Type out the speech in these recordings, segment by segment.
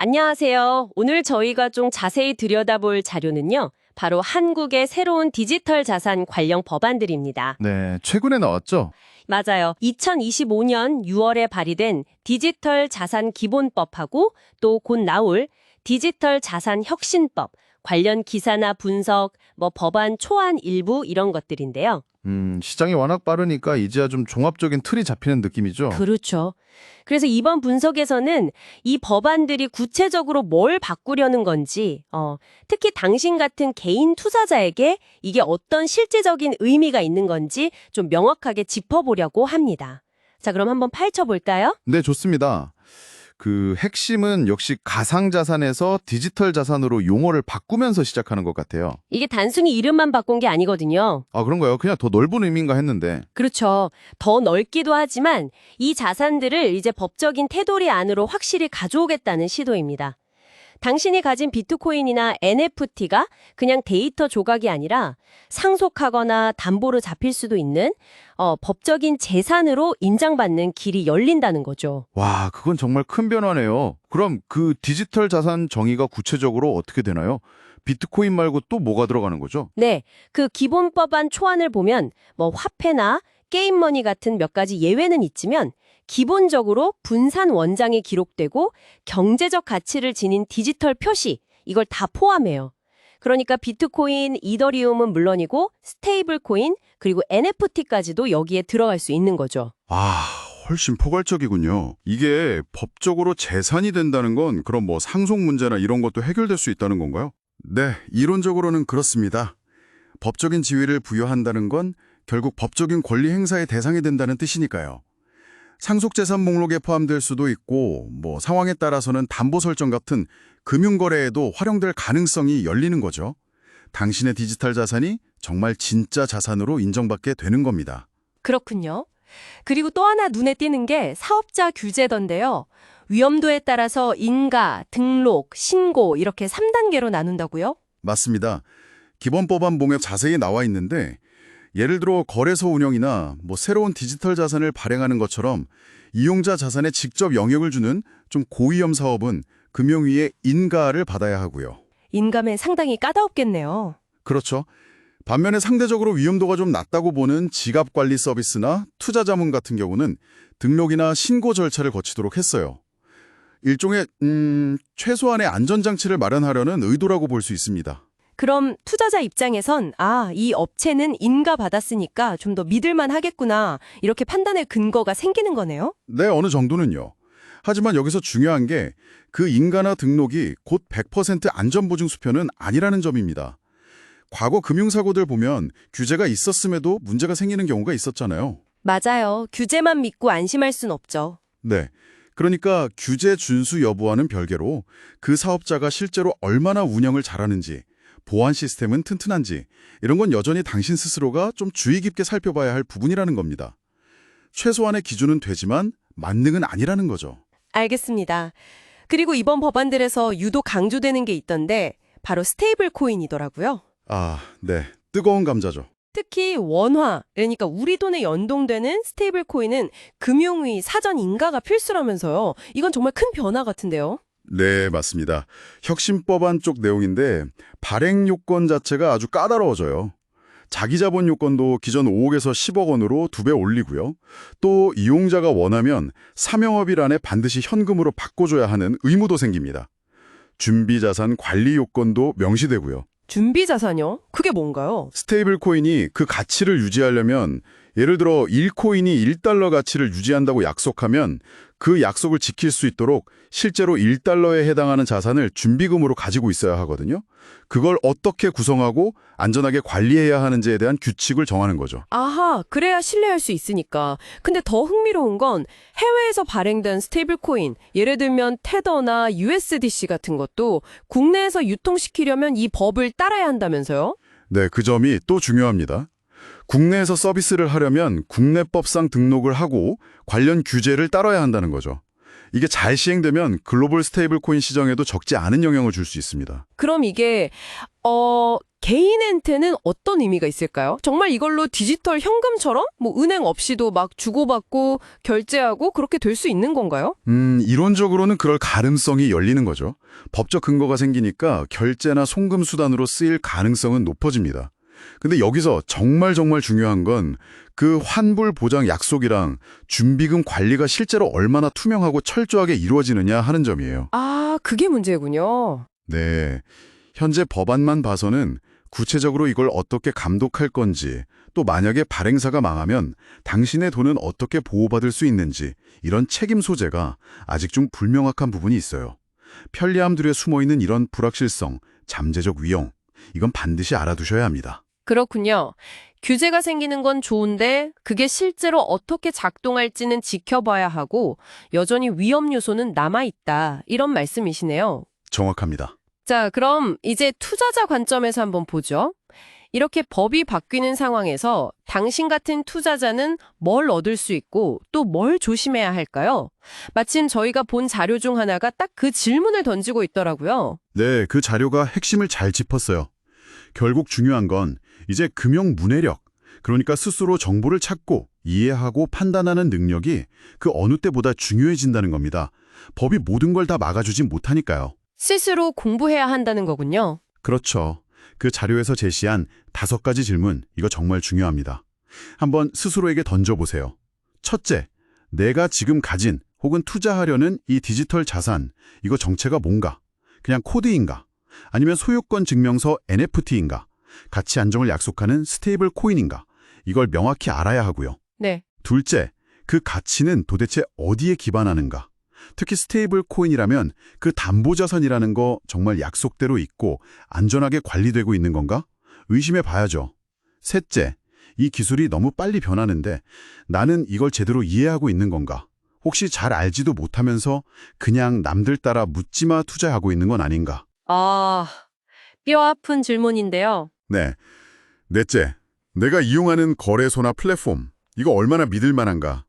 안녕하세요. 오늘 저희가 좀 자세히 들여다볼 자료는요. 바로 한국의 새로운 디지털 자산 관련 법안들입니다. 네, 최근에 나왔죠? 맞아요. 2025년 6월에 발의된 디지털 자산 기본법하고 또 곧 나올 디지털 자산 혁신법, 관련 기사나 분석, 법안 초안 일부 이런 것들인데요. 시장이 워낙 빠르니까 이제야 좀 종합적인 틀이 잡히는 느낌이죠? 그렇죠. 그래서 이번 분석에서는 이 법안들이 구체적으로 뭘 바꾸려는 건지, 특히 당신 같은 개인 투자자에게 이게 어떤 실질적인 의미가 있는 건지 좀 명확하게 짚어보려고 합니다. 자, 그럼 한번 파헤쳐볼까요? 네, 좋습니다. 그 핵심은 역시 가상자산에서 디지털 자산으로 용어를 바꾸면서 시작하는 것 같아요. 이게 단순히 이름만 바꾼 게 아니거든요. 아, 그런가요? 그냥 더 넓은 의미인가 했는데. 그렇죠. 더 넓기도 하지만 이 자산들을 이제 법적인 테두리 안으로 확실히 가져오겠다는 시도입니다. 당신이 가진 비트코인이나 NFT가 그냥 데이터 조각이 아니라 상속하거나 담보로 잡힐 수도 있는 법적인 재산으로 인정받는 길이 열린다는 거죠. 와, 그건 정말 큰 변화네요. 그럼 그 디지털 자산 정의가 구체적으로 어떻게 되나요? 비트코인 말고 또 뭐가 들어가는 거죠? 네, 그 기본법안 초안을 보면 화폐나 게임머니 같은 몇 가지 예외는 있지만 기본적으로 분산 원장이 기록되고 경제적 가치를 지닌 디지털 표시, 이걸 다 포함해요. 그러니까 비트코인, 이더리움은 물론이고 스테이블 코인, 그리고 NFT까지도 여기에 들어갈 수 있는 거죠. 아, 훨씬 포괄적이군요. 이게 법적으로 재산이 된다는 건 그럼 뭐 상속 문제나 이런 것도 해결될 수 있다는 건가요? 네, 이론적으로는 그렇습니다. 법적인 지위를 부여한다는 건 결국 법적인 권리 행사의 대상이 된다는 뜻이니까요. 상속재산 목록에 포함될 수도 있고 상황에 따라서는 담보 설정 같은 금융거래에도 활용될 가능성이 열리는 거죠. 당신의 디지털 자산이 정말 진짜 자산으로 인정받게 되는 겁니다. 그렇군요. 그리고 또 하나 눈에 띄는 게 사업자 규제던데요. 위험도에 따라서 인가, 등록, 신고 이렇게 3단계로 나눈다고요? 맞습니다. 기본법안봉에 자세히 나와 있는데 예를 들어 거래소 운영이나 새로운 디지털 자산을 발행하는 것처럼 이용자 자산에 직접 영향을 주는 좀 고위험 사업은 금융위의 인가를 받아야 하고요. 인감에 상당히 까다롭겠네요. 그렇죠. 반면에 상대적으로 위험도가 좀 낮다고 보는 지갑관리 서비스나 투자자문 같은 경우는 등록이나 신고 절차를 거치도록 했어요. 일종의 최소한의 안전장치를 마련하려는 의도라고 볼 수 있습니다. 그럼 투자자 입장에선 이 업체는 인가 받았으니까 좀 더 믿을만 하겠구나 이렇게 판단의 근거가 생기는 거네요? 네, 어느 정도는요. 하지만 여기서 중요한 게 그 인가나 등록이 곧 100% 안전보증 수표는 아니라는 점입니다. 과거 금융사고들 보면 규제가 있었음에도 문제가 생기는 경우가 있었잖아요. 맞아요. 규제만 믿고 안심할 순 없죠. 네. 그러니까 규제 준수 여부와는 별개로 그 사업자가 실제로 얼마나 운영을 잘하는지, 보안 시스템은 튼튼한지 이런 건 여전히 당신 스스로가 좀 주의 깊게 살펴봐야 할 부분이라는 겁니다. 최소한의 기준은 되지만 만능은 아니라는 거죠. 알겠습니다. 그리고 이번 법안들에서 유독 강조되는 게 있던데 바로 스테이블 코인이더라고요. 아, 네. 뜨거운 감자죠. 특히 원화, 그러니까 우리 돈에 연동되는 스테이블 코인은 금융위 사전 인가가 필수라면서요. 이건 정말 큰 변화 같은데요. 네, 맞습니다. 혁신법안 쪽 내용인데 발행 요건 자체가 아주 까다로워져요. 자기자본 요건도 기존 5억에서 10억 원으로 2배 올리고요. 또 이용자가 원하면 사명업일 안에 반드시 현금으로 바꿔줘야 하는 의무도 생깁니다. 준비자산 관리 요건도 명시되고요. 준비 자산이요? 그게 뭔가요? 스테이블 코인이 그 가치를 유지하려면 예를 들어 1코인이 1달러 가치를 유지한다고 약속하면 그 약속을 지킬 수 있도록 실제로 1달러에 해당하는 자산을 준비금으로 가지고 있어야 하거든요. 그걸 어떻게 구성하고 안전하게 관리해야 하는지에 대한 규칙을 정하는 거죠. 아하, 그래야 신뢰할 수 있으니까. 근데 더 흥미로운 건 해외에서 발행된 스테이블 코인, 예를 들면 테더나 USDC 같은 것도 국내에서 유통시키려면 이 법을 따라야 한다면서요? 네, 그 점이 또 중요합니다. 국내에서 서비스를 하려면 국내법상 등록을 하고 관련 규제를 따라야 한다는 거죠. 이게 잘 시행되면 글로벌 스테이블 코인 시장에도 적지 않은 영향을 줄 수 있습니다. 그럼 이게 개인한테는 어떤 의미가 있을까요? 정말 이걸로 디지털 현금처럼 뭐 은행 없이도 막 주고받고 결제하고 그렇게 될 수 있는 건가요? 이론적으로는 그럴 가능성이 열리는 거죠. 법적 근거가 생기니까 결제나 송금 수단으로 쓰일 가능성은 높아집니다. 근데 여기서 정말 중요한 건 그 환불 보장 약속이랑 준비금 관리가 실제로 얼마나 투명하고 철저하게 이루어지느냐 하는 점이에요. 아, 그게 문제군요. 네. 현재 법안만 봐서는 구체적으로 이걸 어떻게 감독할 건지, 또 만약에 발행사가 망하면 당신의 돈은 어떻게 보호받을 수 있는지, 이런 책임 소재가 아직 좀 불명확한 부분이 있어요. 편리함들에 숨어있는 이런 불확실성, 잠재적 위험, 이건 반드시 알아두셔야 합니다. 그렇군요. 규제가 생기는 건 좋은데 그게 실제로 어떻게 작동할지는 지켜봐야 하고 여전히 위험 요소는 남아있다. 이런 말씀이시네요. 정확합니다. 자, 그럼 이제 투자자 관점에서 한번 보죠. 이렇게 법이 바뀌는 상황에서 당신 같은 투자자는 뭘 얻을 수 있고 또 뭘 조심해야 할까요? 마침 저희가 본 자료 중 하나가 딱 그 질문을 던지고 있더라고요. 네, 그 자료가 핵심을 잘 짚었어요. 결국 중요한 건 이제 금융 문해력, 그러니까 스스로 정보를 찾고 이해하고 판단하는 능력이 그 어느 때보다 중요해진다는 겁니다. 법이 모든 걸 다 막아주진 못하니까요. 스스로 공부해야 한다는 거군요. 그렇죠. 그 자료에서 제시한 5가지 질문, 이거 정말 중요합니다. 한번 스스로에게 던져보세요. 첫째, 내가 지금 가진 혹은 투자하려는 이 디지털 자산, 이거 정체가 뭔가? 그냥 코드인가? 아니면 소유권 증명서 NFT인가? 가치 안정을 약속하는 스테이블 코인인가? 이걸 명확히 알아야 하고요. 네. 둘째, 그 가치는 도대체 어디에 기반하는가? 특히 스테이블 코인이라면 그 담보자산이라는 거 정말 약속대로 있고 안전하게 관리되고 있는 건가? 의심해 봐야죠. 셋째, 이 기술이 너무 빨리 변하는데 나는 이걸 제대로 이해하고 있는 건가? 혹시 잘 알지도 못하면서 그냥 남들 따라 묻지마 투자하고 있는 건 아닌가? 아, 뼈 아픈 질문인데요. 네. 넷째, 내가 이용하는 거래소나 플랫폼, 이거 얼마나 믿을 만한가?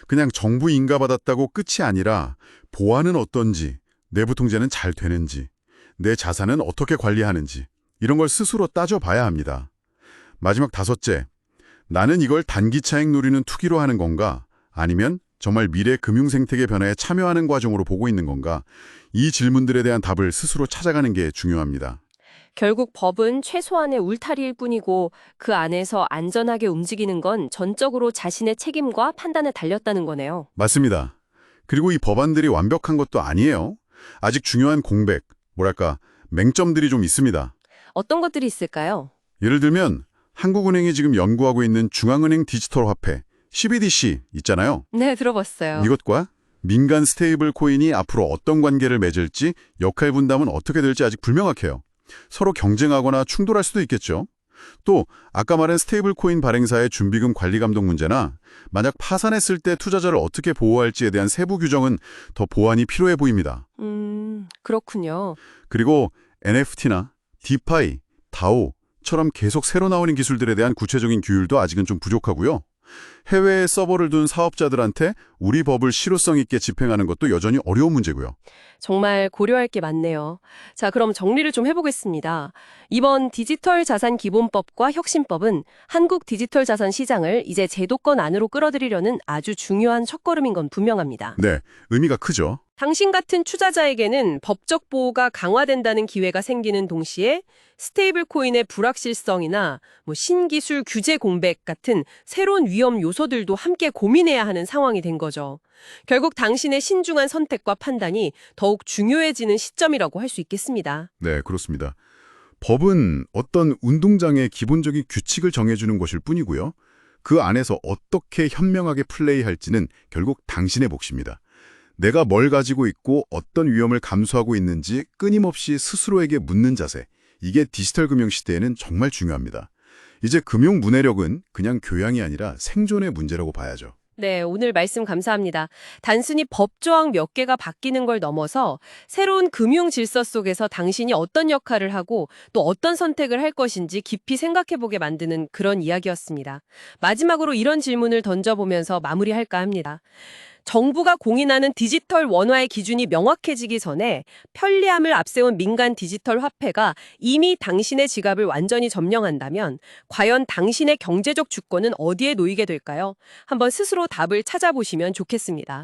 그냥 정부 인가받았다고 끝이 아니라 보안은 어떤지, 내부 통제는 잘 되는지, 내 자산은 어떻게 관리하는지 이런 걸 스스로 따져봐야 합니다. 마지막 5째, 나는 이걸 단기 차익 노리는 투기로 하는 건가? 아니면 정말 미래 금융 생태계 변화에 참여하는 과정으로 보고 있는 건가? 이 질문들에 대한 답을 스스로 찾아가는 게 중요합니다. 결국 법은 최소한의 울타리일 뿐이고 그 안에서 안전하게 움직이는 건 전적으로 자신의 책임과 판단에 달렸다는 거네요. 맞습니다. 그리고 이 법안들이 완벽한 것도 아니에요. 아직 중요한 공백, 맹점들이 좀 있습니다. 어떤 것들이 있을까요? 예를 들면 한국은행이 지금 연구하고 있는 중앙은행 디지털 화폐, CBDC 있잖아요. 네, 들어봤어요. 이것과 민간 스테이블 코인이 앞으로 어떤 관계를 맺을지, 역할 분담은 어떻게 될지 아직 불명확해요. 서로 경쟁하거나 충돌할 수도 있겠죠. 또 아까 말한 스테이블 코인 발행사의 준비금 관리 감독 문제나 만약 파산했을 때 투자자를 어떻게 보호할지에 대한 세부 규정은 더 보완이 필요해 보입니다. 그렇군요. 그리고 NFT나 디파이, 다오처럼 계속 새로 나오는 기술들에 대한 구체적인 규율도 아직은 좀 부족하고요. 해외에 서버를 둔 사업자들한테 우리 법을 실효성 있게 집행하는 것도 여전히 어려운 문제고요. 정말 고려할 게 많네요. 자, 그럼 정리를 좀 해보겠습니다. 이번 디지털 자산 기본법과 혁신법은 한국 디지털 자산 시장을 이제 제도권 안으로 끌어들이려는 아주 중요한 첫걸음인 건 분명합니다. 네, 의미가 크죠. 당신 같은 투자자에게는 법적 보호가 강화된다는 기회가 생기는 동시에 스테이블 코인의 불확실성이나 신기술 규제 공백 같은 새로운 위험 요소들도 함께 고민해야 하는 상황이 된 거죠. 결국 당신의 신중한 선택과 판단이 더욱 중요해지는 시점이라고 할 수 있겠습니다. 네, 그렇습니다. 법은 어떤 운동장의 기본적인 규칙을 정해주는 것일 뿐이고요. 그 안에서 어떻게 현명하게 플레이할지는 결국 당신의 몫입니다. 내가 뭘 가지고 있고 어떤 위험을 감수하고 있는지 끊임없이 스스로에게 묻는 자세, 이게 디지털 금융 시대에는 정말 중요합니다. 이제 금융 문해력은 그냥 교양이 아니라 생존의 문제라고 봐야죠. 네, 오늘 말씀 감사합니다. 단순히 법조항 몇 개가 바뀌는 걸 넘어서 새로운 금융 질서 속에서 당신이 어떤 역할을 하고 또 어떤 선택을 할 것인지 깊이 생각해보게 만드는 그런 이야기였습니다. 마지막으로 이런 질문을 던져보면서 마무리할까 합니다. 정부가 공인하는 디지털 원화의 기준이 명확해지기 전에 편리함을 앞세운 민간 디지털 화폐가 이미 당신의 지갑을 완전히 점령한다면 과연 당신의 경제적 주권은 어디에 놓이게 될까요? 한번 스스로 답을 찾아보시면 좋겠습니다.